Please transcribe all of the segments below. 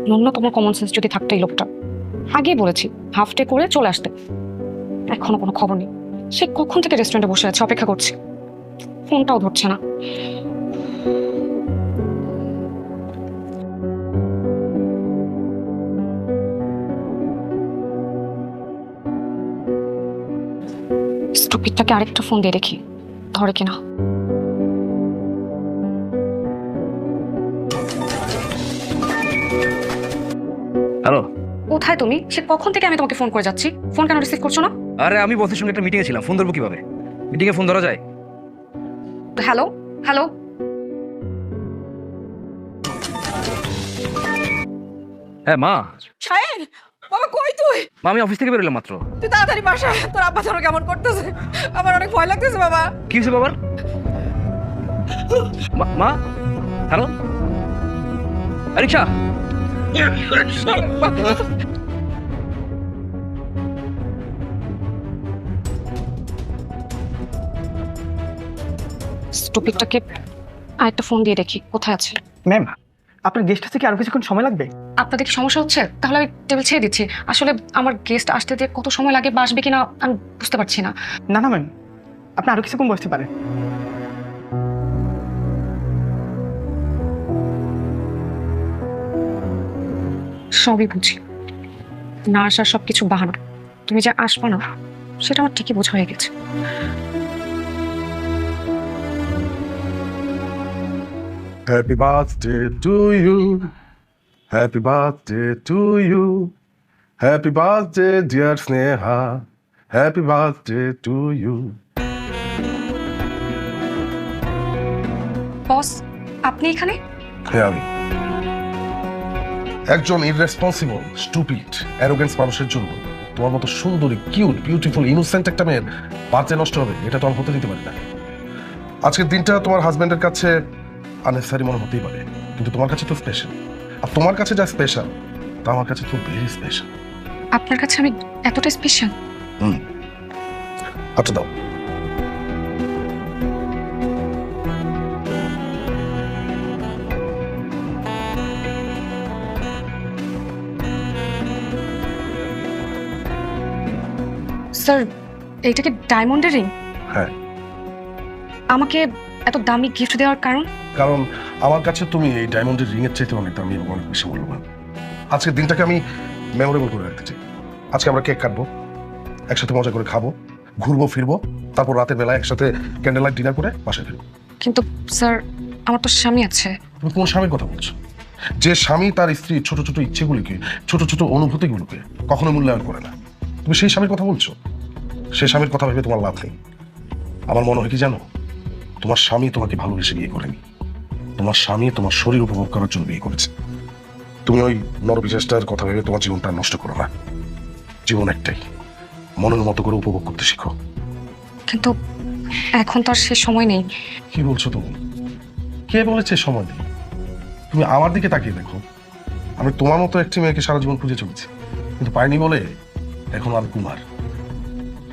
ন্যূনতম common sense যদি থাকতো এই লোকটা, আগেই বলেছি হাফ ডে করে চলে আসতে। এখনো কোনো খবর নেই। সে কখন থেকে রেস্টুরেন্টে বসে আছে, অপেক্ষা করছি, ফোনটাও ধরছে না। স্টুপিডটাকে আরেকটা ফোন দিয়ে দেখি ধরে কিনা। হ্যালো। কোথায় তুমি? সে কখন থেকে আমি তোমাকে ফোন করে যাচ্ছি, ফোন কেন রিসিভ করছো না? আরে আমি বসের সঙ্গে একটা মিটিংয়ে ছিলাম, ফোন ধরবো কিভাবে? মিটিংয়ে ফোন ধরা যায়? Hello hello. হ্যাঁ মা। শাহিন, বাবা কই তুই? মা আমি অফিস থেকে বেরোলাম মাত্র। তুই তাড়াতাড়ি বাসা। তোর আব্বা যেন কেমন করতেছে, আমার অনেক ভয় লাগতেছে বাবা। কি হয়েছে বাবার? মা হ্যালো, রিক্সা। স্টুপিডটাকে আরেকটা ফোন দিয়ে দেখি কোথায় আছে। ম্যাম, আপনার গেস্ট আছে কি আরো কিছুক্ষণ সময় লাগবে? আপনাদের কি সমস্যা হচ্ছে? তাহলে আমি টেবিল ছেড়ে দিচ্ছি। আসলে আমার গেস্ট আসতে যে কত সময় লাগে বা আসবে কিনা আমি বুঝতে পারছি না। না না ম্যাম, আপনি আরো কিছুক্ষণ বসতে পারেন। সবই বুঝি, না আসার সবকিছু বাহানা। তুমি যে আসবা না সেটা আমার ঠিকই বোঝা হয়ে গেছে। Happy birthday to you. Happy birthday to you. Happy birthday, dear Sneha. Happy birthday to you. বস, আপনি এখানে? হ্যাঁ আমি একজন ইররেসপন্সিবল, স্টুপিড, অ্যারোগেন্স মানুষের জন্য তোমার মতো সুন্দরী, কিউট, বিউটিফুল, ইনোসেন্ট একটা মেয়ের বার্থডে নষ্ট হবে, এটা তো আমি হতে দিতে পারি না। আজকের দিনটা তোমার হাজবেন্ডের কাছে আননেসেসারি মনে হতেই পারে, কিন্তু তোমার কাছে তো স্পেশাল। আর তোমার কাছে যা স্পেশাল তা আমার কাছে তো ভেরি স্পেশাল। আপনার কাছে আমি এতটা স্পেশাল? হাতটা দাও। স্যার, এইটা কি ডায়মন্ডের রিং? হ্যাঁ, আমাকে এত দামি গিফট দেওয়ার কারণ? কারণ আমার কাছে তুমি এই ডায়মন্ডের রিং এর চাইতে অনেক দামি এবং অনেক বেশি মূল্যবান। আজকের দিনটাকে আমি মেমোরেবল করে রাখতে চাই। আজকে আমরা কেক কাটবো, একসাথে মজা করে খাবো, ঘুরবো ফিরবো, তারপর রাতের বেলায় একসাথে ক্যান্ডেল লাইট ডিনার করে বাসায় ফিরবো। কিন্তু স্যার, আমার তো স্বামী আছে। তুমি কোন স্বামীর কথা বলছো? যে স্বামী তার স্ত্রীর ছোট ছোট ইচ্ছেগুলিকে, ছোট ছোট অনুভূতিগুলোকে কখনো মূল্যায়ন করে না, তুমি সেই স্বামীর কথা বলছো? সেই স্বামীর কথা ভেবে তোমার লাভ নেই। আমার মনে হয় কি জানো, তোমার স্বামী তোমাকে ভালোবেসে বিয়ে করেনি, তোমার স্বামী তোমার শরীর উপভোগ করার জন্য বিয়ে করেছে। তুমি ওই নরবিশেষটার কথা ভেবে তোমার জীবনটা নষ্ট করো না। জীবন একটাই, মনের মতো করে উপভোগ করতে শিখো। কিন্তু এখন তো আর সে সময় নেই। কি বলছো তুমি? কে বলেছে সময় নেই? তুমি আমার দিকে তাকিয়ে দেখো, আমি তোমার মতো একটি মেয়েকে সারা জীবন খুঁজে চলেছি, কিন্তু পাইনি বলে এখন আমি কুমার।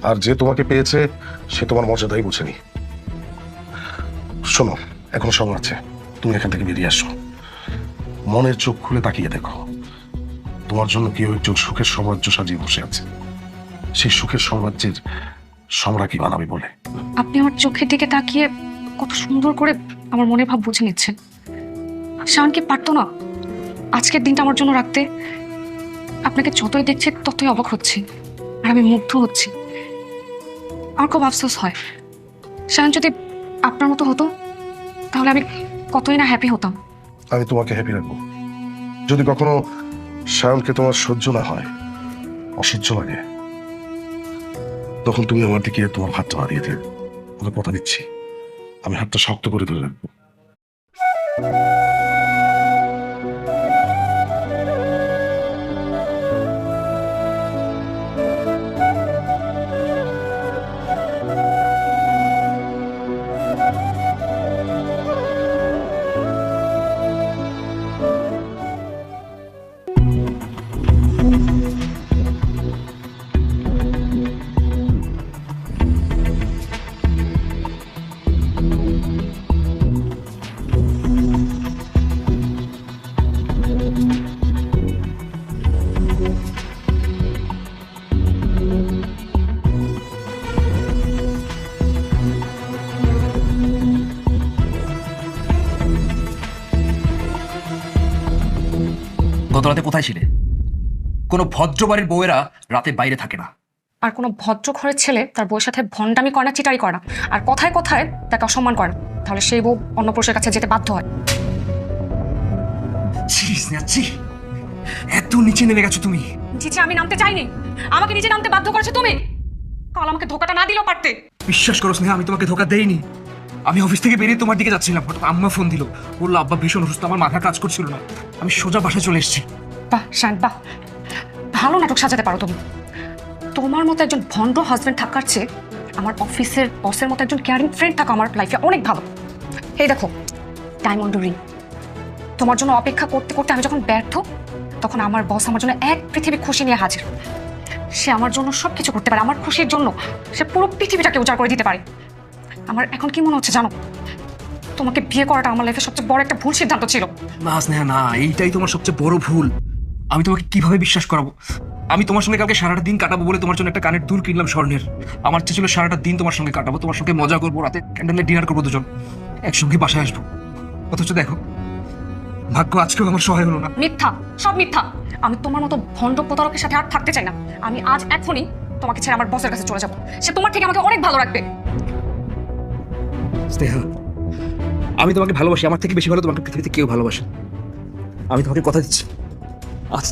আর যে তোমাকে পেয়েছে সে তোমার মর্যাদাই বোঝেনি। শোনো, এখনো সময় আছে, তুমি এখান থেকে বেরিয়ে আসো। মনের চোখ খুলে তাকিয়ে দেখো, তোমার জন্য কেউ একজন সুখের সাম্রাজ্য সাজিয়ে বসে আছে। সেই সুখের সাম্রাজ্যের সম্রাজ্ঞী বানাবে বলে। আপনি আমার চোখের দিকে তাকিয়ে কত সুন্দর করে আমার মনের ভাব বুঝে নিচ্ছেন। শাওন কি পারতো না আজকের দিনটা আমার জন্য রাখতে? আপনাকে যতই দেখছে ততই অবাক হচ্ছি, আর আমি মুগ্ধ হচ্ছি। আমার খুব আফসোস হয়, শাওন যদি আপনার মতো হতো তাহলে আমি কতই না হ্যাপি হতাম। আমি তোমাকে হ্যাপি রাখবো। যদি কখনো শায়নকে তোমার সহ্য না হয়, অসহ্য লাগে, তখন তুমি আমার দিকে তোমার হাতটা বাড়িয়ে দেবে। আমি কথা দিচ্ছি, আমি হাতটা শক্ত করে ধরে রাখবো। রাতে কোথায় ছিলে? কোনো ভদ্র বাড়ির বউয়েরা রাতে বাইরে থাকে না। আর কোনো ভদ্র ঘরের ছেলে তার বউয়ের সাথে ভণ্ডামি করে না, চিটারি করে না, আর কথায় কথায় তাকে অসম্মান করে না, তাহলে সেই বউ অন্য পুরুষের কাছে যেতে বাধ্য হয়। এত নিচে নেমে গেছো তুমি। নিচে আমি নামতে চাইনি, আমাকে নিচে নামতে বাধ্য করেছো তুমি। কাল আমাকে ধোকাটা না দিলেও পারতে। বিশ্বাস করো স্নেহা, আমি তোমাকে ধোকা দেইনি। আমি অফিস থেকে বেরিয়ে তোমার দিকে যাচ্ছিলাম, হঠাৎ আম্মা ফোন দিল, বললো আব্বা ভীষণ অসুস্থ, আমার মাথা কাজ করছিল না। আমি সোজা বাসায় চলে এসেছি। বাহ শান, বাহ, ভালো নাটক সাজাতে পারো তুমি। তোমার মতো একজন ভণ্ড হাজবেন্ড থাকার চেয়ে আমার অফিসের বসের মতো একজন কেয়ারিং ফ্রেন্ড থাকা আমার লাইফে অনেক ভালো। এই দেখো ডায়মন্ড রিং, তোমার জন্য অপেক্ষা করতে করতে আমি যখন ব্যর্থ, তখন আমার বস আমার জন্য এক পৃথিবী খুশি নিয়ে হাজির। সে আমার জন্য সবকিছু করতে পারে, আমার খুশির জন্য সে পুরো পৃথিবীটাকে উজাড় করে দিতে পারে। আমার এখন কি মনে হচ্ছে জানো, তোমাকে বিয়ে করাটা আমার লাইফে সবচেয়ে বড় একটা ভুল সিদ্ধান্ত ছিল। না স্নেহা না, এইটাই তোমার সবচেয়ে বড় ভুল। আমি তোমাকে কিভাবে বিশ্বাস করাবো? আমি তোমার সঙ্গে কালকে সারাটা দিন কাটাবো বলে তোমার জন্য একটা কানের দুল কিনলাম স্বর্ণের। আমার ইচ্ছে ছিল সারাটা দিন তোমার সঙ্গে কাটাবো, তোমার সঙ্গে মজা করবো, রাতে ক্যান্ডেলে ডিনার করবো, দুজন একসঙ্গে বাসায় আসবো। অথচ দেখো, ভাগ্য আজকেও আমার সহায় হলো না। মিথ্যা, সব মিথ্যা। আমি তোমার মতো ভণ্ড প্রতারকের সাথে আর থাকতে চাই না। আমি আজ এখনই তোমাকে ছেড়ে আমার বসের কাছে চলে যাবো। সে তোমার থেকে আমাকে অনেক ভালো রাখবে। স্নেহা, আমি তোমাকে ভালোবাসি, আমার থেকে বেশি ভালো তোমাকে পৃথিবীতে কেউ ভালোবাসে। আমি তোমাকে কথা দিচ্ছি, আজ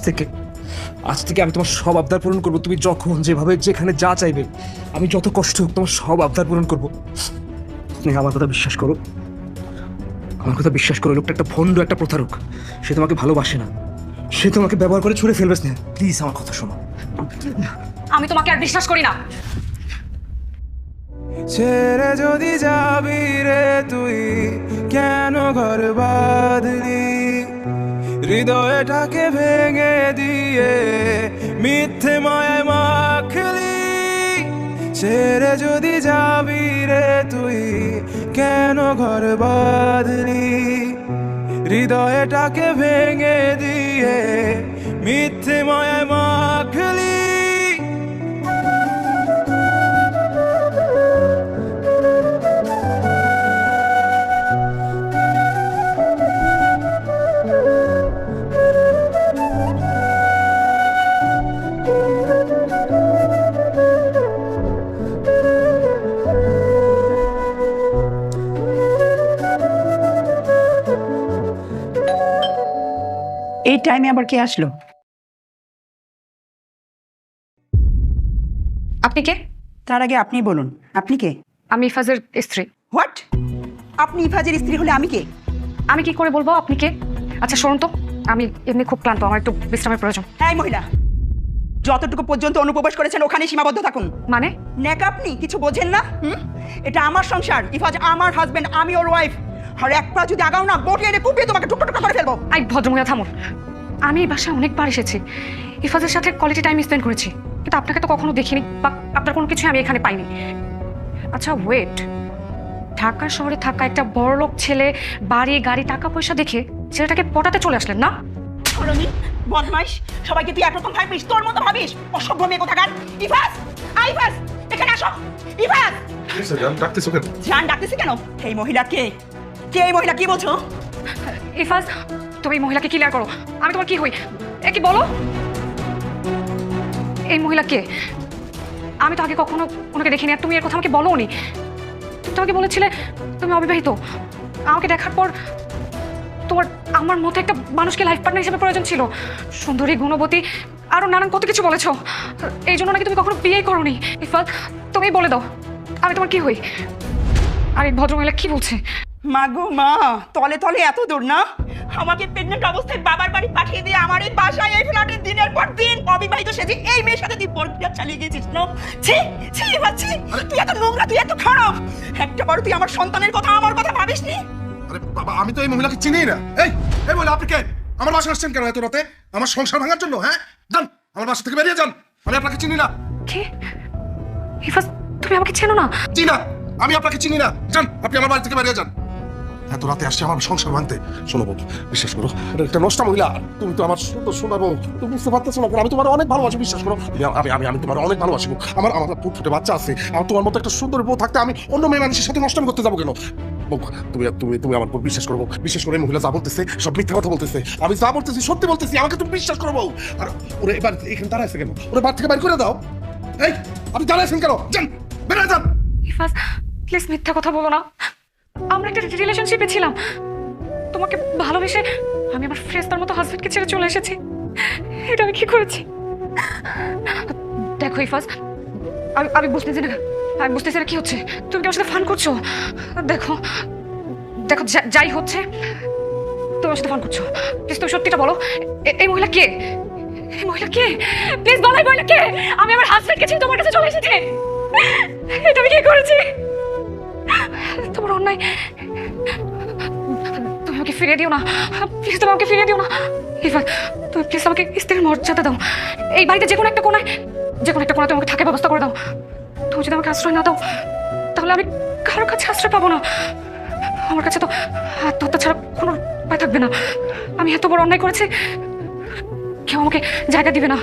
থেকে আমি তোমার সব আবদার পূরণ করবো। তুমি যখন যেভাবে যেখানে যা চাইবে, আমি যত কষ্ট হোক তোমার সব আবদার পূরণ করবো। স্নেহা, আমার কথা বিশ্বাস করো, আমার কথা বিশ্বাস করো। লোকটা একটা ভণ্ড, একটা প্রতারক। সে তোমাকে ভালোবাসে না, সে তোমাকে ব্যবহার করে ছুড়ে ফেলবে। স্নেহা প্লিজ আমার কথা শোনো। আমি তোমাকে আর বিশ্বাস করি না। ছেড়ে যদি যাবি রে তুই, কেন ঘর বাঁধলি, হৃদয়টাকে ভেঙে দিয়ে মিথ্যে মায়ায় মাখলি। ছেড়ে যদি যাবি রে তুই, কেন ঘর বাঁধলি, হৃদয়টাকে ভেঙে দিয়ে মিথ্যে মায়ায় মাখলি। এই টাইমে আবার কে আসলো? আপনি কে? তার আগে আপনি বলুন, আপনি কে? আমি ইফাজের স্ত্রী। হোয়াট? আপনি ইফাজের স্ত্রী হলে আমি কে? আমি কি করে বলবো আপনি কে? আচ্ছা শুনুন তো, আমি এমনি খুব ক্লান্ত, আমার একটু বিশ্রামের প্রয়োজন। হ্যাঁ মহিলা, যতটুকু পর্যন্ত অনুপ্রবেশ করেছেন ওখানে সীমাবদ্ধ থাকুন। মানে? নেকা আপনি কিছু বোঝেন না? এটা আমার সংসার, ইফাজ আমার হাজবেন্ড, আমি ওর ওয়াইফ। আর এক পা যদি আগাও না, বটি এনে কুপিয়ে তোমাকে টুকরো টুকরো করে ফেলবো। আই ভদ্রমহিলা থামুন। আমি এই বাসায় অনেকবার এসেছি, ইফাজের সাথে কোয়ালিটি টাইম স্পেন্ড করেছি, কিন্তু আপনাকে তো কখনো দেখিনি বা আপনার কোনো কিছুই আমি এখানে পাইনি। আচ্ছা ওয়েট, ঢাকা শহরে থাকা একটা বড়লোক ছেলে, বাড়ি গাড়ি টাকা পয়সা দেখে ছেলেটাকে পটাতে চলে আসলেন না? ধরনি বদমাইশ, সবাইকে তুই একরকম ভাবিস, তোর মতো ভাবিস, অসভ্য মেয়ে কোথাকার। ইফাজ, ইফাজ এখানে আসো। ইফাজ, ডাকতেছো কেন? জান ডাকতেছি কেন? এই মহিলা কে? কে এই মহিলা? কি বলছো? ইফাজ, তুমি এই মহিলাকে ক্লিয়ার করো। আমি তোমার কি হই এ কি বলো? এই মহিলা কে? আমি তো আগে কখনো ওনাকে দেখিনি, আর তুমি এর কথা আমাকে বলো নি। তুমি তো আমাকে বলেছিলে তুমি অবিবাহিত। আমাকে দেখার পর তোমার আমার মতো একটা মানুষকে লাইফ পার্টনার হিসেবে প্রয়োজন ছিল, সুন্দরী, গুণবতী, আরো নানান কত কিছু বলেছো। এই জন্য নাকি তুমি কখনো বিয়েই করোনি। ইফাজ, তুমি বলে দাও আমি তোমার কি হই? আর এই ভদ্রমহিলা কি বলছে? মা গো মা, তলে তলে এত দূর না? আমাকে প্রেগনেন্ট অবস্থায় বাবার বাড়ি পাঠিয়ে দিয়ে আমার এই বাসায় এই ফ্ল্যাটে দিনের পর দিন অবিবাহিত সেজে এই মেয়ের সাথে তুই পরকিয়া চালিয়ে গেছিস না? ছি ছি বাচ্চি, তুই এত নোংরা, তুই এত খারাপ। একটা বার তুই আমার সন্তানের কথা, আমার কথা ভাবিসনি? আরে বাবা, আমি তো এই মহিলাকে চিনি না। এই বলে আপনি কে? আমার বাসা আসছেন কেন এত রাতে? আমার সংসার ভাঙার জন্য? হ্যাঁ, যান আমার বাসা থেকে বেরিয়ে যান। আমি আপনাকে চিনি না। কে? ইফাজ, তুমি আমাকে চেনো না? চিনি না, আমি আপনাকে চিনি না। যান, আপনি আমার বাড়ি থেকে বেরিয়ে যান। এত রাতে আসছে আমার সংসার ভাঙতে। শোনো বউ, বিশ্বাস করো, এটা একটা নষ্ট মহিলা। তুমি তো আমার সুন্দর শোনা বউ, তুমি বুঝতে পারতেছো না। আমি তোমার অনেক ভালোবাসি, বিশ্বাস করো। আমি তোমার অনেক ভালোবাসি। আমার ফুটফুটে বাচ্চা আছে। আমার তোমার মতো একটা সুন্দর বউ থাকতে আমি অন্য মেয়ে মানুষের সাথে নষ্ট করতে যাবো কেন? তুমি তুমি তুমি আমার উপর বিশ্বাস করবো, বিশ্বাস করে মহিলা যা বলতেছে সব মিথ্যা কথা বলতেছে, আমি যা বলতেছি সত্যি বলতেছি, আমাকে তুমি বিশ্বাস করবো। আর ওরে এবার এখানে দাঁড়াইছে কেন? ওরে বাড়ি থেকে বাইর করে দাও। এই আপনি দাঁড়াইছেন কেন? যান, বেড়ে যান। ইফাজ প্লিজ মিথ্যা কথা বলো না, আমরা একটা রিলেশনশিপে ছিলাম, তোমাকে ভালোবেসে আমি আমার ফ্রেস্তার মতো হাজবেন্ডকে ছেড়ে চলে এসেছি। এটা আমি কি করেছি? দেখো ইফাজ, আমি বুঝতেছি না, আমি বুঝতেছি না কি হচ্ছে। তুমি কি আমার সাথে ফান করছো? দেখো দেখো যাই হচ্ছে তুমি আমার সাথে ফান করছো। প্লিজ তুমি সত্যিটা বলো, এই মহিলা কে? এই মহিলা কে? প্লিজ বলো এই মহিলা কে? আমি আমার হাজবেন্ডকে ছেড়ে তোমার কাছে চলে এসেছি। এটা আমি কি করেছি? তোমার অন্যায়, তুমি আমাকে ফিরিয়ে দিও না প্লিজ, তুমি আমাকে ফিরিয়ে দিও না। ইফাজ তুমি প্লিজ আমাকে স্ত্রীর মর্যাদা দাও। এই বাড়িতে যে কোনো একটা কোণায় তুমি আমাকে থাকার ব্যবস্থা করে দাও। তুমি যদি আমাকে আশ্রয় না দাও তাহলে আমি কারোর কাছে আশ্রয় পাবো না। আমার কাছে তো আত্মহত্যা ছাড়া কোনো উপায় থাকবে না। আমি এত বড় অন্যায় করেছি, কেউ আমাকে জায়গা দিবে না।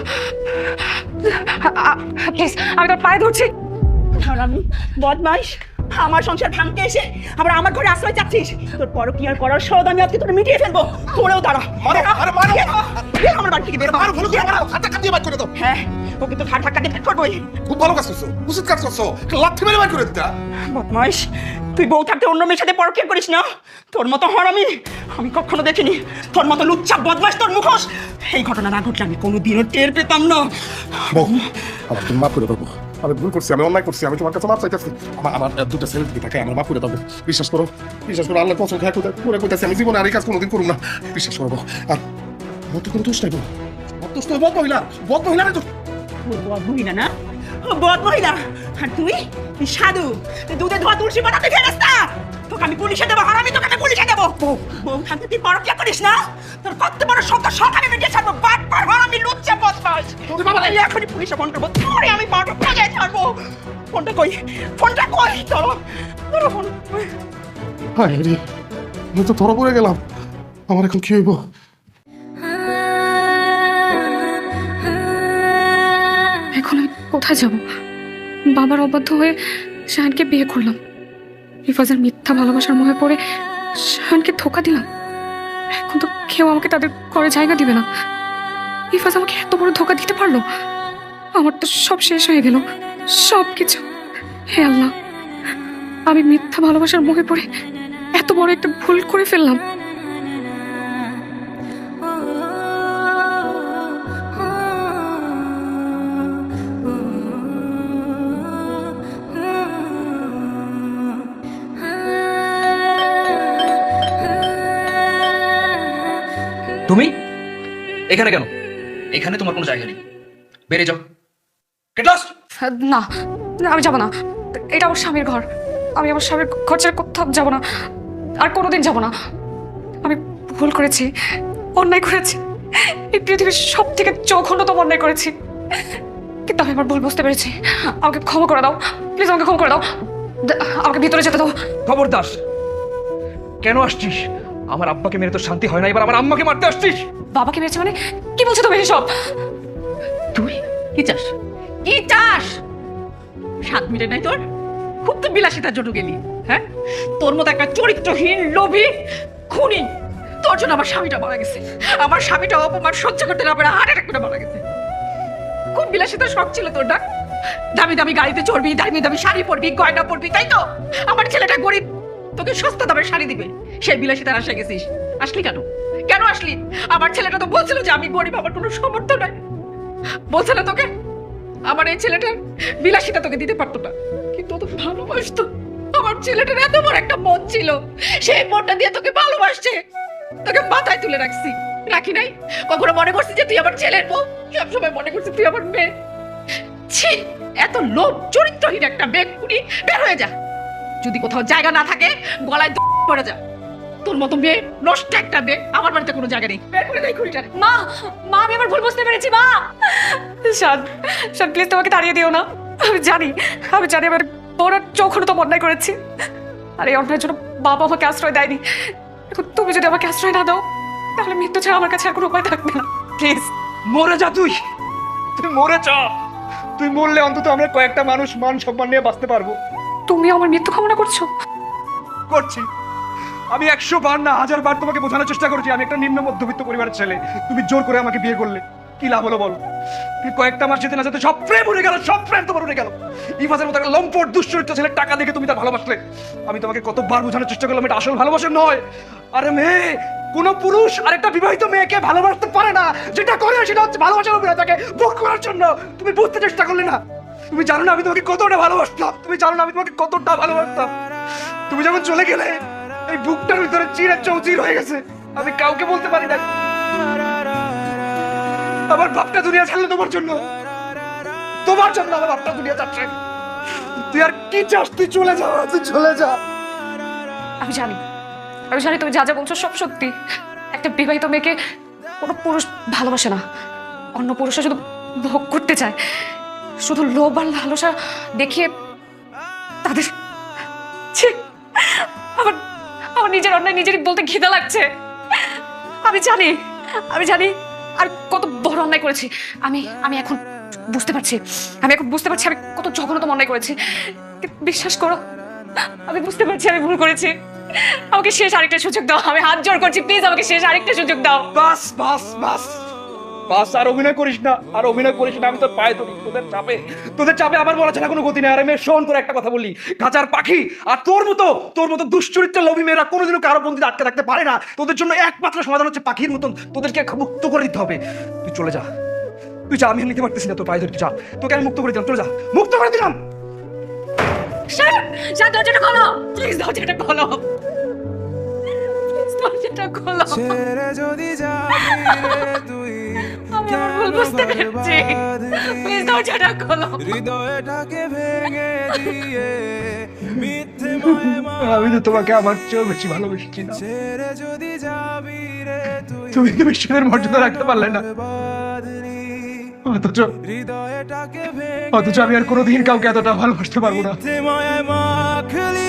প্লিজ আমি তোর পায়ে ধরছি। হারামি বদমাইশ, আমার সংসার ভাঙতে এসে আবার আমার ঘরে আশ্রয় চাচ্ছিস। তোর পরকীয়ার করার শোধ আমি আজকে তোর মিটিয়ে ফেলবো। তোরেও দাঁড়া, আমার বাড়ি থেকে বের হও। হ্যাঁ, ওকে তো ঘাট ধাক্কা দিয়ে বের করবোই। খুব ভালো কাজ করছো, উচিত কাজ করছো, লাথি মেরে বাইর করে দিতা। বদমাইশ, তুই বউ থাকতে অন্য মেয়ের সাথে পরকীয়া করিস না? তোর মতো হারামি আমি কখনো দেখিনি। তোর মতো লুচ্চা বদমাইশ, তোর মুখোশ। এই ঘটনা না ঘটলে আমি কোনোদিনও টের পেতাম না। বউ, আমার তুমি মাফ করে দেবো। আমি ভুল করছি, আমি অন্যায় করছি, আমি তোমার কাছে মাফ চাইতেছি। আমার দুটো ছেলে দিকে থাকে, আমার মাফ করে দেবো। বিশ্বাস করো, আল্লাহ কসম খেয়ে করে কইতাছি, আমি জীবনে আর এই কাজ কোনোদিন করুম না। বিশ্বাস করবো। আর আমার তো কোনো দোষ নাই, দোষ তো বদ মহিলা না তো। বদ মহিলা না? বদ মহিলা। আর তুই সাধু, তুই দুধে ধোয়া তুলসী পাতাতে ফেরেস্তা। তোকে আমি পুলিশে দেবো, হারামি তোকে আমি পুলিশে দেবো। বউ থাকতে তুই পরকীয়া করিস না? তোর কত বড় শব্দ সকালে মিটিয়ে ছাড়বো। বাটপার হারামি লুচ্চা বদমাশ। এই এখনই পুলিশে ফোন করবো, তোরে আমি বারো বাজায় ছাড়বো। ফোনটা কই চলো ফোন। হায় রে, আমি তো ধরা পড়ে গেলাম। আমার এখন কি হইব? এখন আমি কোথায় যাব? বাবার অবাধ্য হয়ে শাহানকে বিয়ে করলাম, ইফাজের মিথ্যা ভালোবাসার মোহে পড়ে শাহানকে ধোঁকা দিলাম। এখন তো কেউ আমাকে তাদের ঘরে জায়গা দিবে না। ইফাজ আমাকে এত বড় ধোঁকা দিতে পারলো? আমার তো সব শেষ হয়ে গেল, সব কিছু। হে আল্লাহ, আমি মিথ্যা ভালোবাসার মোহে পড়ে এত বড় একটা ভুল করে ফেললাম। তুমি এখানে কেন? এখানে তোমার কোনো জায়গা নেই, বেরিয়ে যাও। Get lost. না, আমি যাব না। এটা আমার স্বামীর ঘর, আমি আমার স্বামীর ঘর ছেড়ে কোথাও যাব না, আর কোনোদিন যাব না। আমি ভুল করেছি, অন্যায় করেছি, এই পৃথিবীর সব থেকে জঘন্যতম অন্যায় করেছি, কিন্তু আমি আমার ভুল বুঝতে পেরেছি। আমাকে ক্ষমা করে দাও প্লিজ, আমাকে ক্ষমা করে দাও। আমাকে ভিতরে যেতে দাও। খবরদার, কেন আসছিস? আমার আব্বাকে মেরে তো শান্তি হয় না, এবার আমার আম্মাকে মারতে আসছিস? বাবাকে মেরেছে মানে? কি বলছো তুমি এসব? তুই কি চাস? কি চাস? 7 মিনিট নাই তোর? খুব তো বিলাসিতার জন্য গেলি, হ্যাঁ? তোর মতো একটা চরিত্রহীন, লোভী, খুনি, তোর জন্য আমার স্বামীটা মারা গেছে। আমার স্বামীটা অপমান সহ্য করতে না পারে হার্ট অ্যাটাক করে মারা গেছে। খুব বিলাসিতার শখ ছিল তোর না? দামি দামি গাড়িতে চড়বি, দামি দামি শাড়ি পরবি, গয়না পরবি, তাই তো? আমার ছেলেটা গরিব, তোকে সস্তা দামের শাড়ি দিবে, সেই বিলাসিতার আশা গেছিস। আসলি কেন? কেন আসলি? আমার ছেলেটা তো বলছিল যে আমি গরিব, আমার কোনো সামর্থ্য নাই। বলছে না তোকে আমার এই ছেলেটার বিলাসিতা তোকে দিতে পারতো না, কিন্তু ও তো ভালোবাসতো। আমার ছেলেটার এত বড় একটা মন ছিল, সেই মনটা দিয়ে তোকে ভালোবাসছে, তোকে মাথায় তুলে রাখি নাই। কখনো মনে করছিস যে তুই আমার ছেলের বউ? সবসময় মনে করছিস তুই আমার মেয়ে। ছি, এত লোভ চরিত্রহীন একটা বেকুনি, বের হয়ে যা। যদি কোথাও জায়গা না থাকে গলায় পড়ে যা। তোর মতো মেয়ে, নষ্ট একটা মেয়ে, আমার বাড়িতে কোনো জায়গা নেই। বের করে দেয় খুঁড়িটা। মা, মা আমি আমার ভুল বুঝতে পেরেছি। মা, শান প্লিজ তোমাকে তাড়িয়ে দিও না। আমি জানি আমার বড় জঘন্যতম অন্যায় করেছি, আর এই অন্যায়ের জন্য বাবা আমাকে আশ্রয় দেয়নি। এখন তুমি যদি আমাকে আশ্রয় না দাও তাহলে মৃত্যু ছাড়া আমার কাছে আর কোনো উপায় থাকবে না। প্লিজ মরে যা তুই, তুই মরে যা। তুই মরলে অন্তত আমরা কয়েকটা মানুষ মান সম্মান নিয়ে বাঁচতে পারবো। তুমি আমার মৃত্যু কামনা করছো? করছি। আমি 100 বার না 1000 বার তোমাকে বোঝানোর চেষ্টা করেছি আমি একটা নিম্ন মধ্যবিত্ত পরিবারের ছেলে। তুমি জোর করে আমাকে বিয়ে করলে, কি লাভ হলো বলো? তুমি কয়েকটা মাস যেতে না যেতে সব প্রেম উড়ে গেল, সব প্রেম তোমার উড়ে গেল। ইফাজের মতো একটা লম্পট দুশ্চরিত্র ছেলে টাকা দেখে তুমি তার ভালোবাসলে। আমি তোমাকে কতবার বোঝানোর চেষ্টা করলাম এটা আসল ভালোবাসা নয়। আরে মেয়ে, কোন পুরুষ আরেকটা বিবাহিত মেয়েকে ভালোবাসতে পারে না। যেটা করে সেটা হচ্ছে ভালোবাসার উপরে তাকে ভোগ করার জন্য। তুমি বুঝতে চেষ্টা করলে না। তুমি জানো না আমি তোমাকে কতটা ভালোবাসতাম। তুমি জানো না আমি তোমাকে কতটা ভালোবাসতাম। তুমি যখন চলে গেলে এই বুকটার ভিতরে চির চৌচির হয়ে গেছে। আমি কাউকে বলতে পারি না। আমার বাপটা দুনিয়া ছাড়লো তোমার জন্য। তোমার জন্য আমার বাপটা দুনিয়া ছাড়ছে। তুই আর কি চাস? তুই চলে যা, তুই চলে যা। আমি জানি তুমি যা যা বলছো সব সত্যি। একটা বিবাহিত মেয়েকে কোনো পুরুষ ভালোবাসে না। অন্য পুরুষরা শুধু ভোগ করতে চায়, শুধু লোভ আর লালসা দেখিয়ে তাদের। ছি, আমার আমার নিজের অন্যায় নিজেরই বলতে ঘৃণা লাগছে। আমি জানি আর কত বড় অন্যায় করেছি। আমি এখন বুঝতে পারছি আমি কত জঘন্যতম অন্যায় করেছি। কিন্তু বিশ্বাস করো, আমি বুঝতে পারছি আমি ভুল করেছি। আমাকে শেষ আরেকটা সুযোগ দাও। আমি হাত জোড় করছি, প্লিজ আমাকে শেষ আরেকটা সুযোগ দাও। বাস বাস বাস বাস, আর অভিনয় করিস না, আর অভিনয় করিস না। আমি তোর পায়ে ধরি। তোদের চাপে আমার বলা ছাড়া কোনো গতি নেই। আর মেয়ে শোন, তোর একটা কথা বললি, গাজার পাখি। আর তোর মতো দুশ্চরিত্রের লোভী মেয়েরা কোনোদিনও কারো বন্দিতে আটকে থাকতে পারে না। তোদের জন্য একমাত্র সমাধান হচ্ছে পাখির মতন তোদেরকে মুক্ত করে দিতে হবে। তুই চলে যা, তুই যা। আমি নিতে পারতেছি না তোর পায়ে ধরি। তুই যা, তোকে আমি মুক্ত করে দিলাম। চলে যা, মুক্ত করে দিলাম। দরজাটা খোলো, প্লিজ দরজাটা খোলো। দরজাটা খোলো। ছেড়ে যদি যাবি রে তুই, আমি আমার ভুল বুঝতে পেরেছি। প্লিজ দরজাটা খোলো। হৃদয়টাকে ভেঙে দিয়ে মিথ্যে মায়া আমি তো তোমাকে আমার চেয়েও বেশি ভালোবেসেছি না। ছেড়ে যদি যাবি রে তুই, তুমি তো বিশ্বের মর্যাদা রাখতে পারলে না। বাদলি হৃদয়টাকে ভেঙে অথচ আমি আর কোনোদিন কাউকে এতটা ভালোবাসতে পারবো না। মিথ্যে মায়া মাখলি